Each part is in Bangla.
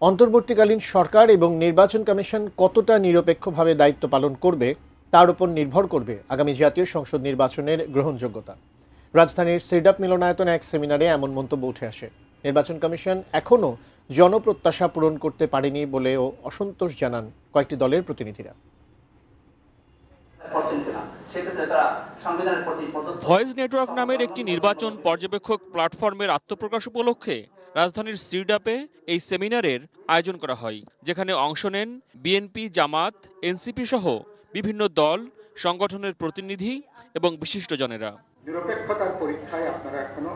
অন্তর্বর্তীকালীন সরকার এবং নির্বাচন কমিশন কতটা নিরপেক্ষভাবে দায়িত্ব পালন করবে তার উপর নির্ভর করবে আগামী জাতীয় সংসদ নির্বাচনের গ্রহণযোগ্যতা। রাজধানীর সিরডাপ মিলনায়তনে এক সেমিনারে এমন মন্তব্য উঠে আসে। নির্বাচন কমিশন এখনও জনপ্রত্যাশা পূরণ করতে পারেনি বলেও অসন্তোষ জানান কয়েকটি দলের প্রতিনিধিরা। ভয়েস নেটওয়ার্ক নামের একটি নির্বাচন পর্যবেক্ষক প্ল্যাটফর্মের আত্মপ্রকাশ উপলক্ষে রাজধানীর সিরডাপে এই সেমিনারের আয়োজন করা হয়, যেখানে অংশ নেন বিএনপি, জামাত, এনসিপি সহ বিভিন্ন দল, সংগঠনের প্রতিনিধি এবং বিশিষ্টজনেরা। নিরপেক্ষতার পরীক্ষায় আপনারা এখনো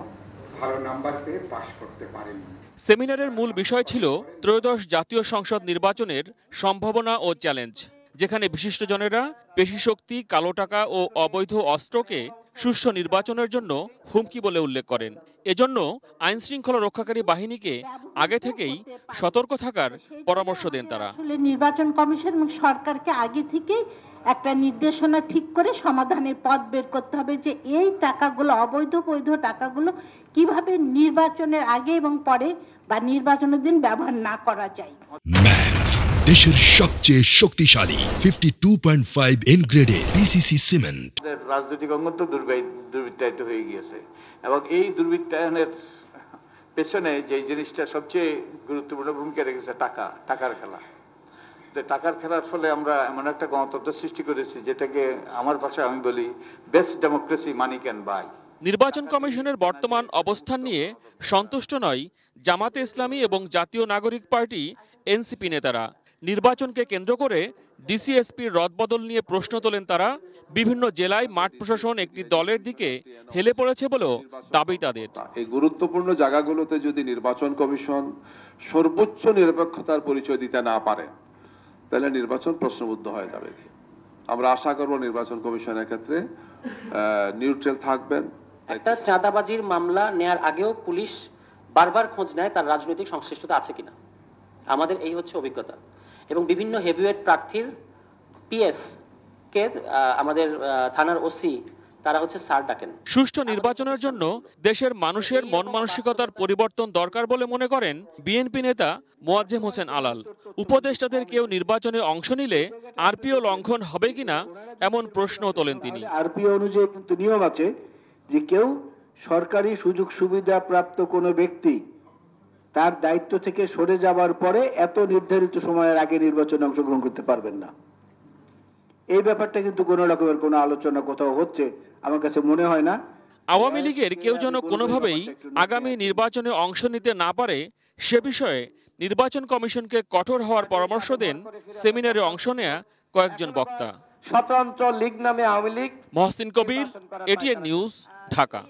ভালো নাম্বার পেয়ে পাশ করতে পারেননি। সেমিনারের মূল বিষয় ছিল ত্রয়োদশ জাতীয় সংসদ নির্বাচনের সম্ভাবনা ও চ্যালেঞ্জ, যেখানে বিশিষ্টজনেরা পেশিশক্তি, কালো টাকা ও অবৈধ অস্ত্রকে সুষ্ঠু নির্বাচনের জন্য হুমকি বলে উল্লেখ করেন। এজন্য আইন শৃঙ্খলা রক্ষাকারী বাহিনীকে আগে থেকেই সতর্ক থাকার পরামর্শ দেন তারা। নির্বাচন কমিশন এবং সরকারকে আগে থেকেই একটা নির্দেশনা ঠিক করে সমাধানের পথ বের করতে হবে যে এই টাকাগুলো, অবৈধ বৈধ টাকাগুলো কিভাবে নির্বাচনের আগে এবং পরে বা নির্বাচনের দিন ব্যবহার না করা যায়। ম্যাক্স, দেশের সবচেয়ে শক্তিশালী 52.5 এন গ্রেডের পিসিসি সিমেন্ট। রাজনৈতিক অঙ্গন তো দুর্বৃত্তায়িত হয়ে গিয়েছে এবং এই দুর্বৃত্তায়নের পেছনে যে জিনিসটা সবচেয়ে গুরুত্বপূর্ণ ভূমিকা রেখেছে টাকার খেলা। টাকার খেলার ফলে আমরা এমন একটা গণতন্ত্র সৃষ্টি করেছি যেটাকে আমার ভাষায় আমি বলি best democracy money can buy. নির্বাচন কমিশনের বর্তমান অবস্থান নিয়ে সন্তুষ্ট নয় জামাতে ইসলামী এবং জাতীয় নাগরিক পার্টি এনসিপি নেতারা। নির্বাচনকে কেন্দ্র করে ডিসিএসপির রদবদল নিয়ে প্রশ্ন তোলেন তারা। বিভিন্ন জেলায় মাঠ প্রশাসন একটি দলের দিকে হেলে পড়েছে বলেও দাবি তাদের। এই গুরুত্বপূর্ণ জায়গাগুলোতে যদি নির্বাচন কমিশন সর্বোচ্চ নিরপেক্ষতার পরিচয় দিতে না পারে তাহলে নির্বাচন প্রশ্নবুদ্ধ হয়ে যাবে। আমরা আশা করব নির্বাচন কমিশনের ক্ষেত্রে নিউট্রাল থাকবেন। একটা চাঁদাবাজির মামলা নেয়ার আগেও পুলিশ বারবার খোঁজ নেয় তার রাজনৈতিক সংশ্লিষ্টতা আছে কিনা। আমাদের এই হচ্ছে অভিজ্ঞতা এবং বিভিন্ন হেভিওয়েট প্রার্থীর পিএস কে আমাদের থানার ওসি তারা হচ্ছে স্যার ডাকেন। সুষ্ঠু নির্বাচনের জন্য দেশের মানুষের মন মানসিকতার পরিবর্তন দরকার বলে মনে করেন বিএনপি নেতা মোয়াজ্জেম হোসেন আলাল। উপদেষ্টাদের কেউ নির্বাচনে অংশ নিলে আরপিও লঙ্ঘন হবে কিনা এমন প্রশ্ন তোলেন তিনি। আরপিও অনুযায়ী কিন্তু নিয়ম আছে যে কেউ সরকারি সুযোগ সুবিধা প্রাপ্ত কোনো ব্যক্তি তার দায়িত্ব থেকে সরে যাওয়ার পরে এত নির্ধারিত সময়ের আগে নির্বাচনে অংশগ্রহণ করতে পারবেন না। এই ব্যাপারটা কিন্তু কোনো রকমের কোনো আলোচনা কোথাও হচ্ছে আমার কাছে মনে হয় না। আওয়ামী লীগের কেউ যেন কোনোভাবেই আগামী নির্বাচনে অংশ নিতে না পারে সে বিষয়ে নির্বাচন কমিশনকে কঠোর হওয়ার পরামর্শ দেন সেমিনারে অংশ নেয়া কয়েকজন বক্তা। স্বতন্ত্র লীগ নামে আওয়ামী লীগ। মহসিন কবির, এটিএন নিউজ, ঢাকা।